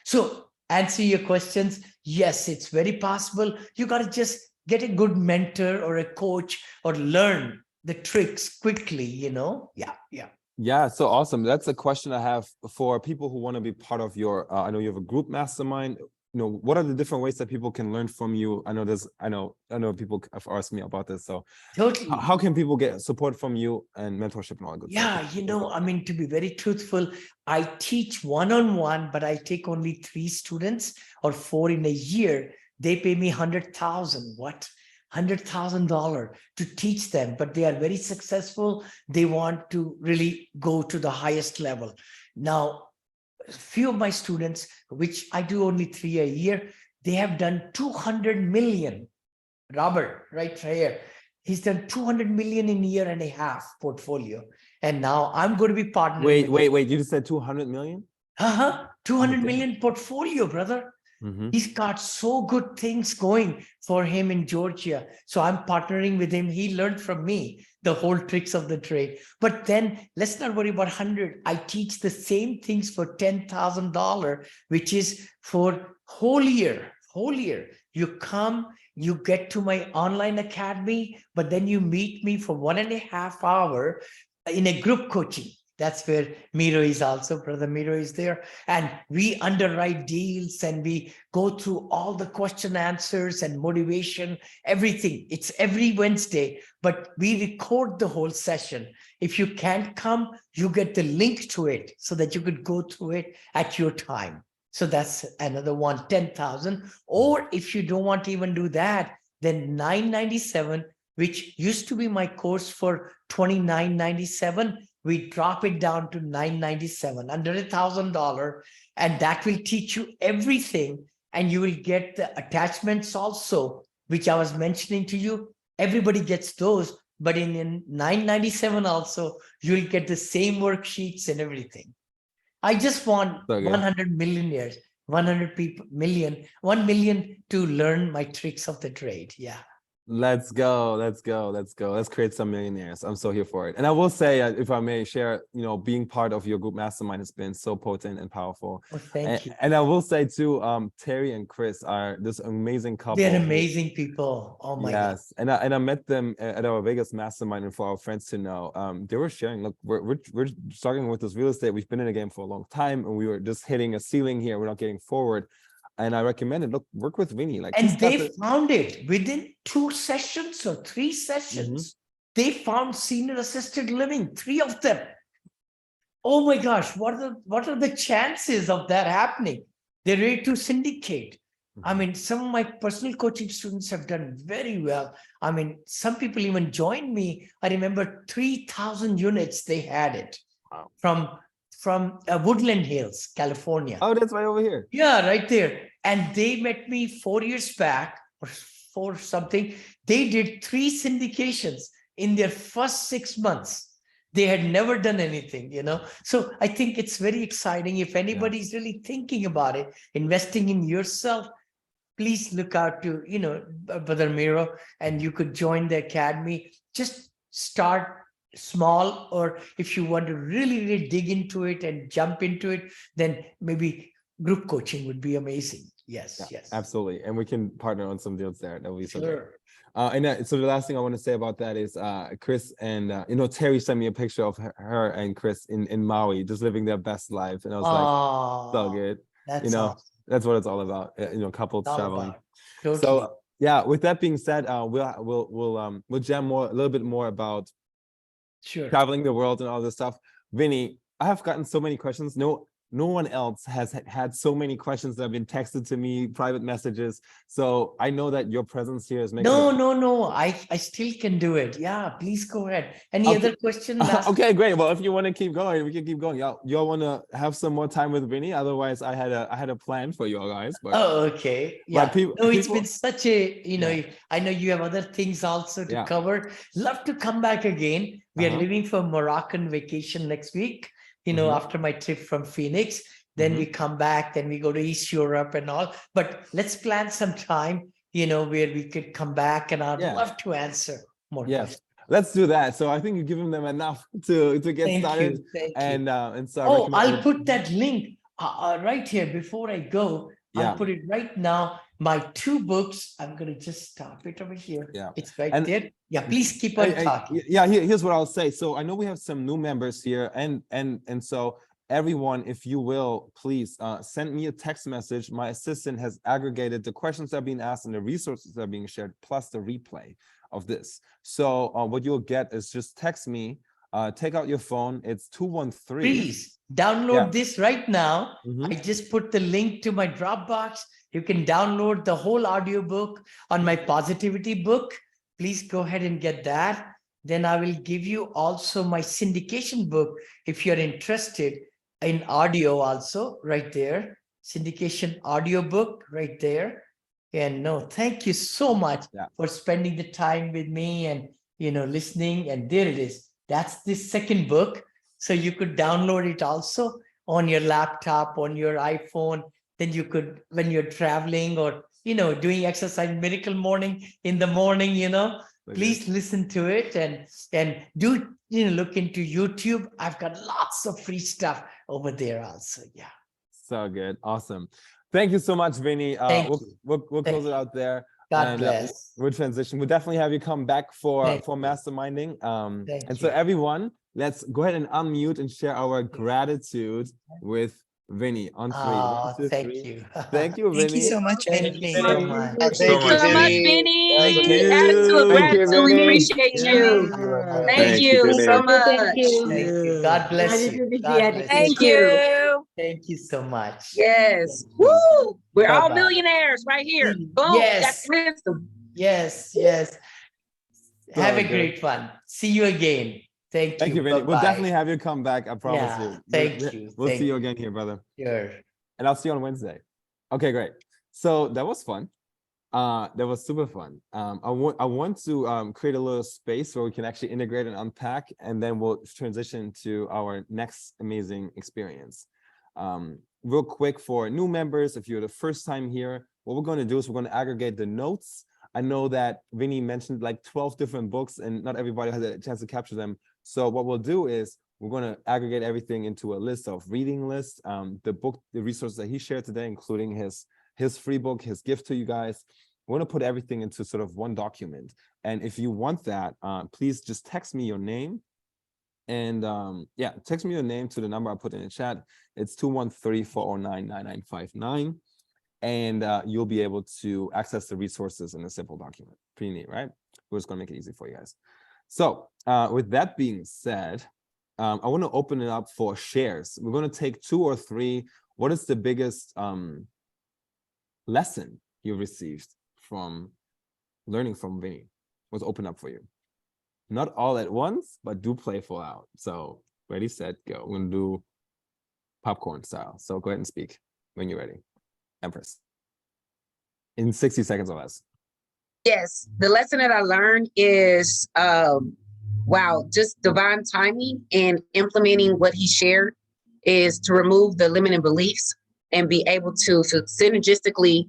So answer your questions. Yes, it's very possible. You got to just get a good mentor or a coach or learn the tricks quickly, Yeah, so awesome. That's a question I have for people who want to be part of your, I know you have a group mastermind. What are the different ways that people can learn from you? I know people have asked me about this. So totally. How can people get support from you and mentorship and all that good stuff? Yeah, to be very truthful, I teach one-on-one, but I take only 3 students or 4 in a year. They pay me $100,000. What? $100,000 to teach them, but they are very successful. They want to really go to the highest level. Now, a few of my students, which I do only 3 a year, they have done 200 million. Robert, right here, he's done 200 million in a year and a half portfolio. And now I'm going to be partnering. Wait, you just said 200 million? 200 damn. million portfolio, brother. Mhm. He's got so good things going for him in Georgia. So I'm partnering with him. He learned from me the whole tricks of the trade. But then let's not worry about 100. I teach the same things for $10,000, which is for whole year. Whole year. You come, you get to my online academy, but then you meet me for 1.5 hours in a group coaching. That's where Miro is also, brother Miro is there. And we underwrite deals and we go through all the question answers and motivation, everything. It's every Wednesday, but we record the whole session. If you can't come, you get the link to it so that you could go through it at your time. So that's another one, 10,000. Or if you don't want to even do that, then $997, which used to be my course for $29.97, we drop it down to $997, under $1,000, and that will teach you everything. And you will get the attachments also, which I was mentioning to you. Everybody gets those, but in $997 also, you'll get the same worksheets and everything. I just want Okay. 100 millionaires, 100 people, 1 million to learn my tricks of the trade. Yeah. Let's go. Let's go. Let's go. Let's create some millionaires. I'm so here for it. And I will say, if I may share, being part of your group mastermind has been so potent and powerful. Oh, thank you. And I will say too, Terry and Chris are this amazing couple. They're amazing people. Oh my God. Yes, and I met them at our Vegas mastermind, and for our friends to know, they were sharing. Look, we're struggling with this real estate. We've been in the game for a long time, and we were just hitting a ceiling here. We're not getting forward. And I recommended, look, work with Vinney. Like, and they found it within 2 sessions or 3 sessions. They found senior assisted living, 3 of them. Oh my gosh, what are the chances of that happening? They're ready to syndicate. I mean, some of my personal coaching students have done very well. I mean, some people even joined me. I remember 3,000 units they had it. Wow. From Woodland Hills, California. Oh, that's right over here. Yeah, right there. And they met me 4 years back or 4 something. They did 3 syndications in their first 6 months. They had never done anything, So I think it's very exciting. If anybody's really thinking about it, investing in yourself, please look out to, Brother Miro, and you could join the academy. Just start small, or if you want to really, really dig into it and jump into it, then maybe group coaching would be amazing. Yes, yes. Absolutely. And we can partner on some deals there. That would be so great. Sure. So the last thing I want to say about that is Chris and, Terry sent me a picture of her and Chris in Maui, just living their best life. And I was like, so good. That's awesome. That's what it's all about. Couples traveling. Totally. So yeah, with that being said, we'll jam a little bit more about traveling the world and all this stuff. Vinney, I have gotten so many questions. No one else has had so many questions that have been texted to me, private messages. So I know that your presence here is making. No. I still can do it. Yeah, please go ahead. Any other question? Okay, great. Well, if you want to keep going, we can keep going. Y'all want to have some more time with Vinney? Otherwise, I had a plan for you guys. But okay. Yeah. It's been such a, I know you have other things also to cover. Love to come back again. We are leaving for Moroccan vacation next week. After my trip from Phoenix, then we come back, then we go to East Europe and all. But let's plan some time, where we could come back, and I'd love to answer more questions. Let's do that. So I think you've given them enough to get started. Thank you. And so I'll put that link right here before I go. I'll put it right now. My 2 books. I'm going to just stop it over here. Yeah, it's right there. Yeah, please keep on talking. Here's what I'll say. So I know we have some new members here, and so everyone, if you will, please send me a text message. My assistant has aggregated the questions that are being asked and the resources that are being shared, plus the replay of this. So what you'll get is just text me. Take out your phone. It's 213. Please download this right now. I just put the link to my Dropbox. You can download the whole audiobook on my positivity book. Please go ahead and get that. Then I will give you also my syndication book if you're interested in audio also, right there. Syndication audio book right there. And thank you so much for spending the time with me and, listening. And there it is. That's the second book. So you could download it also. on your laptop, on your iPhone. Then you could, when you're traveling or, doing exercise, Miracle Morning in the morning, please listen to it and do, look into YouTube. I've got lots of free stuff over there also. Yeah. So good. Awesome. Thank you so much, Vinney. Thank We'll, you. we'll Thank close it out there. God And bless. we'll transition. We'll definitely have you come back for Thank you. masterminding. Thank And so you. everyone, let's go ahead and unmute and share our gratitude with Vinney on three. Oh, 1, 2, thank 3. you. Thank you, Thank you Vinney. so much, Thank Vinny. you so much. Thank you so much, Vinny. Vinny. Thank Attitude of you. Thank you, gratitude. We Vinny. appreciate you. Yeah. Thank you so Vinny. much. Thank you. God bless you. God bless you. Thank you. Thank you so much. Yes. Thank you. Woo! We're all Bye-bye. millionaires right here. Boom. Yes. Got wisdom. Yes. Have a good. great one. See you again. Thank Thank you, you. Vinny. We'll Bye-bye. definitely have you come back. I promise Yeah, you. thank you. We'll Thank see you you. again here, brother. Sure. And I'll see you on Wednesday. Okay, great. So that was fun. That was super fun. I want to create a little space where we can actually integrate and unpack, and then we'll transition to our next amazing experience. Real quick for new members, if you're the first time here, what we're going to do is we're going to aggregate the notes. I know that Vinney mentioned like 12 different books, and not everybody has a chance to capture them. So what we'll do is we're going to aggregate everything into a list of reading lists. The resources that he shared today, including his free book, his gift to you guys. We're going to put everything into sort of one document. And if you want that, please just text me your name. And text me your name to the number I put in the chat. It's 213-409-9959. And you'll be able to access the resources in a simple document. Pretty neat, right? We're just going to make it easy for you guys. So with that being said, I want to open it up for shares. We're going to take 2 or 3. What is the biggest lesson you received from learning from Vinney? What's open up for you? Not all at once, but do play full out. So ready, set, go. We're going to do popcorn style. So go ahead and speak when you're ready. Empress. In 60 seconds or less. Yes. The lesson that I learned is, just divine timing and implementing what he shared is to remove the limiting beliefs and be able to synergistically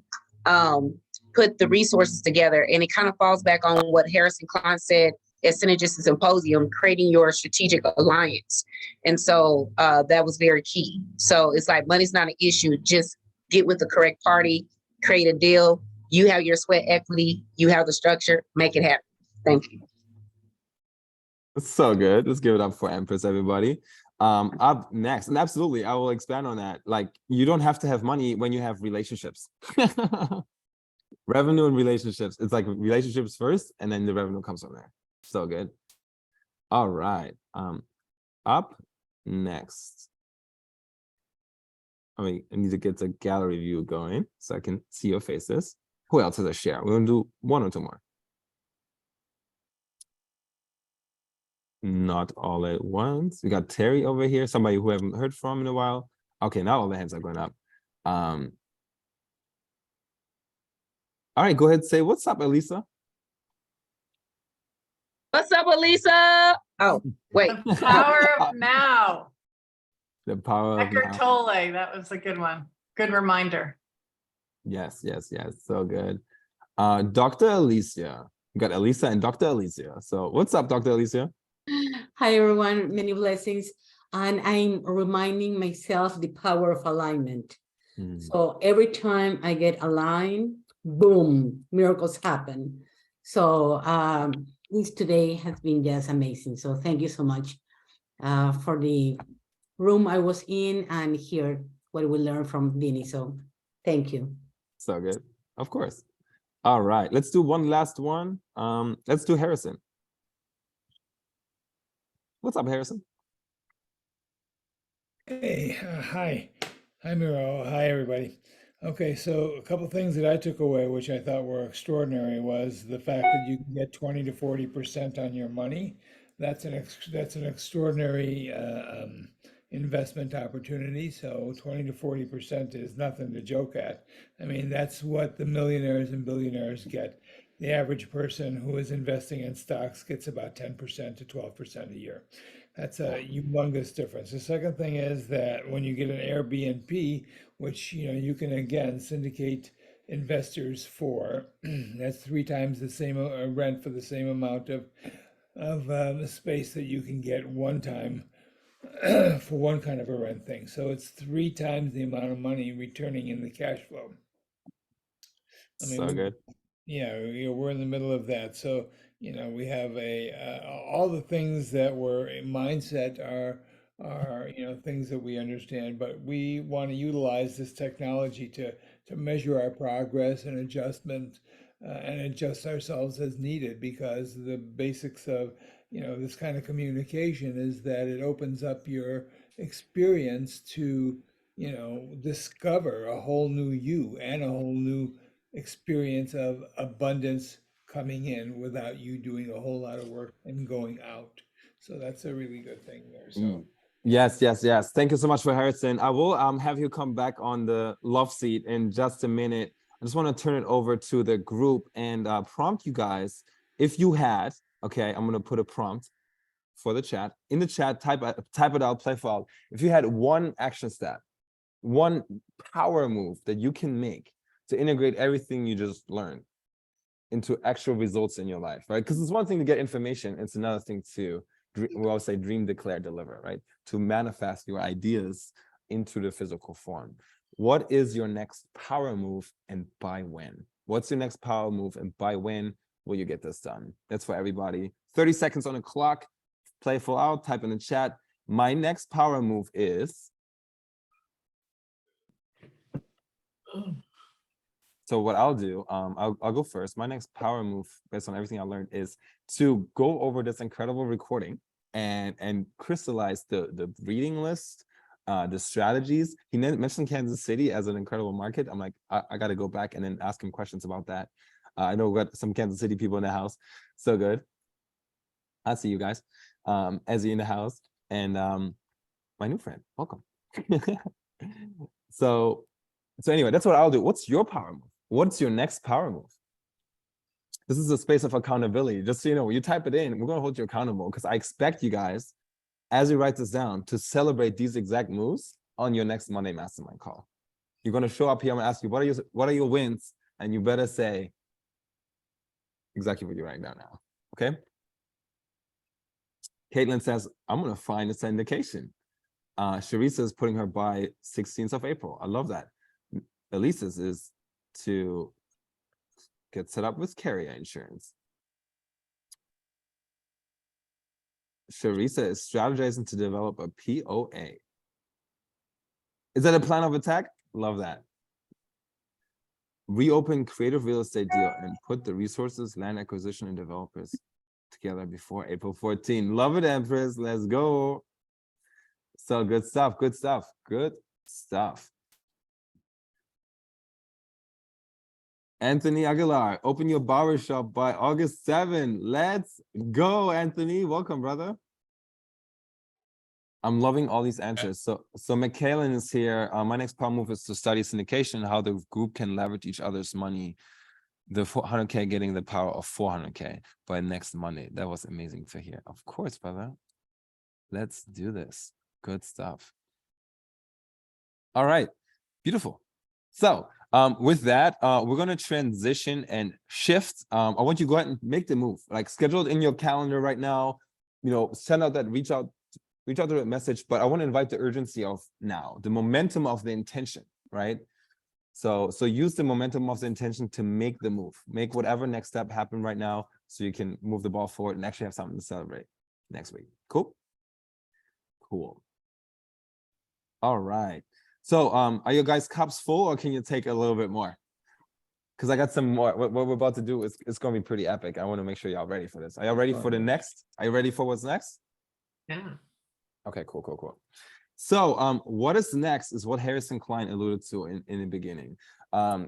put the resources together. And it kind of falls back on what Harrison Klein said at Synergistic Symposium, creating your strategic alliance. And so that was very key. So it's like money's not an issue. Just get with the correct party, create a deal. You have your sweat equity. You have the structure. Make it happen. Thank you. That's so good. Let's give it up for Empress, everybody. Up next, and absolutely, I will expand on that. Like, you don't have to have money when you have relationships. Revenue and relationships. It's like relationships first, and then the revenue comes from there. So good. All right. Up next. I need to get the gallery view going so I can see your faces. Who else has a share? We're gonna do 1 or 2 more. Not all at once. We got Terry over here, somebody who I haven't heard from in a while. Okay, now all the hands are going up. All right, go ahead and say, what's up, Elisa? What's up, Elisa? Oh, wait. The power of now. The power of Eckhart now. Tolle, that was a good one. Good reminder. Yes. So good. Dr. Alicia. We got Elisa and Dr. Alicia. So what's up, Dr. Alicia? Hi, everyone. Many blessings. And I'm reminding myself the power of alignment. So every time I get aligned, boom, miracles happen. So this today has been just amazing. So thank you so much for the room I was in and hear what we learned from Vinney. So thank you. So good. Of course. All right. Let's do one last one. Let's do Harrison. What's up, Harrison? Hey, hi. Hi, Miro. Hi, everybody. Okay, so a couple things that I took away, which I thought were extraordinary, was the fact that you can get 20 to 40% on your money. That's an extraordinary investment opportunity. So 20 to 40% is nothing to joke at. I mean, that's what the millionaires and billionaires get. The average person who is investing in stocks gets about 10% to 12% a year. That's a humongous difference. The second thing is that when you get an Airbnb, which you can again syndicate investors for, that's 3 times the same rent for the same amount of space that you can get one time for one kind of a rent thing. So it's 3 times the amount of money returning in the cash flow. I mean, So good. we're in the middle of that. So, we have all the things that were in mindset are things that we understand, but we want to utilize this technology to measure our progress and adjustment and adjust ourselves as needed, because the basics of this kind of communication is that it opens up your experience to discover a whole new you and a whole new experience of abundance coming in without you doing a whole lot of work and going out. So that's a really good thing there. So Yes, yes, yes. Thank you so much for Harrison. I will have you come back on the love seat in just a minute. I just want to turn it over to the group and prompt you guys. If you had, okay, I'm going to put a prompt for the chat. In the chat, type it out, play for out. If you had one action step, one power move that you can make to integrate everything you just learned into actual results in your life, right? Because it's one thing to get information, it's another thing to, we always say dream, declare, deliver, right? To manifest your ideas into the physical form. What is your next power move and by when? What's your next power move and by when will you get this done? That's for everybody. 30 seconds on the clock, play full out, type in the chat. My next power move is, so what I'll do, I'll go first. My next power move, based on everything I learned, is to go over this incredible recording and crystallize the reading list, the strategies. He mentioned Kansas City as an incredible market. I'm like, I got to go back and then ask him questions about that. I know we got some Kansas City people in the house. So good. I see you guys. Ezzy in the house, and my new friend. Welcome. So anyway, that's what I'll do. What's your power move? What's your next power move? This is a space of accountability. Just so you know, when you type it in, we're going to hold you accountable, because I expect you guys, as you write this down, to celebrate these exact moves on your next Monday Mastermind call. You're going to show up here. I'm going to ask you, what are your wins? And you better say exactly what you're writing down now. Okay? Caitlin says, I'm going to find a syndication. Sharice is putting her by 16th of April. I love that. Elisa's is to get set up with carrier insurance. Sharisa is strategizing to develop a POA. Is that a plan of attack? Love that. Reopen creative real estate deal and put the resources, land acquisition, and developers together before April 14. Love it, Empress. Let's go. So good stuff. Good stuff. Good stuff. Anthony Aguilar, open your barbershop by August 7. Let's go, Anthony. Welcome, brother. I'm loving all these answers. So McKaylin is here. My next power move is to study syndication, how the group can leverage each other's money. The 400K getting the power of 400K by next Monday. That was amazing to hear. Of course, brother. Let's do this. Good stuff. All right. Beautiful. So with that, we're going to transition and shift. I want you to go ahead and make the move, like schedule it in your calendar right now, send out that reach out to the message, but I want to invite the urgency of now, the momentum of the intention, right? So use the momentum of the intention to make the move, make whatever next step happen right now, so you can move the ball forward and actually have something to celebrate next week. Cool. All right. So are your guys' cups full, or can you take a little bit more? Because I got some more. What we're about to do is it's going to be pretty epic. I want to make sure y'all ready for this. Are y'all ready for the next? Are you ready for what's next? Yeah. Okay, cool. So what is next is what Harrison Klein alluded to in the beginning.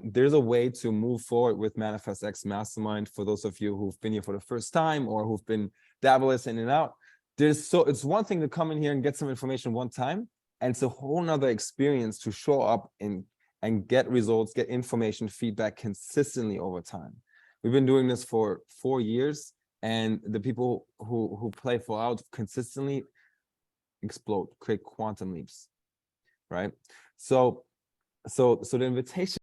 There's a way to move forward with Manifest X Mastermind for those of you who've been here for the first time or who've been dabblers in and out. It's one thing to come in here and get some information one time, and it's a whole nother experience to show up and get results, get information, feedback consistently over time. We've been doing this for 4 years, and the people who play full out consistently, explode, create quantum leaps, right? So the invitation